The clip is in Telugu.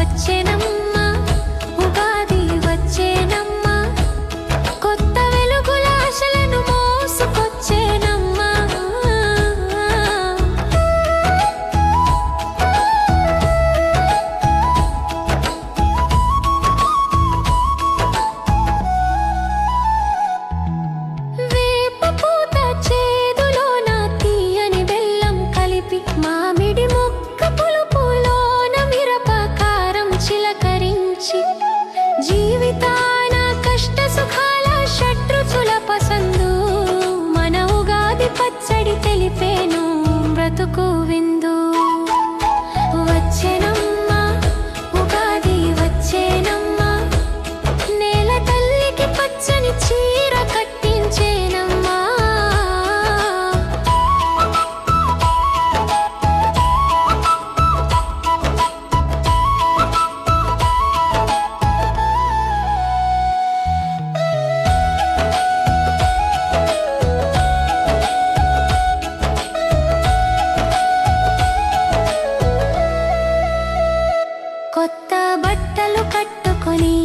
వచ్చెనమ్మా, ఉగాది వచ్చేనమ్మా, కొత్త వెలుగుల ఆశలను మోసుకొచ్చేనమ్మా. వేప పూత చేదులోన తీయని బెల్లం కలిపి, మామిడి మొక్క పులుపులోన మిరపకారం చిలకరించి, జీవితాన కష్ట సుఖాల షడ్రుచుల పసందు, మన ఉగాది పచ్చడి తెలిపేను బ్రతుకు విందు. వచ్చెనమ్మా, ఉగాది వచ్చేనమ్మా, నేల తల్లికి పచ్చని చీర కట్టించేనమ్మా. కొత్త బట్టలు కట్టుకొని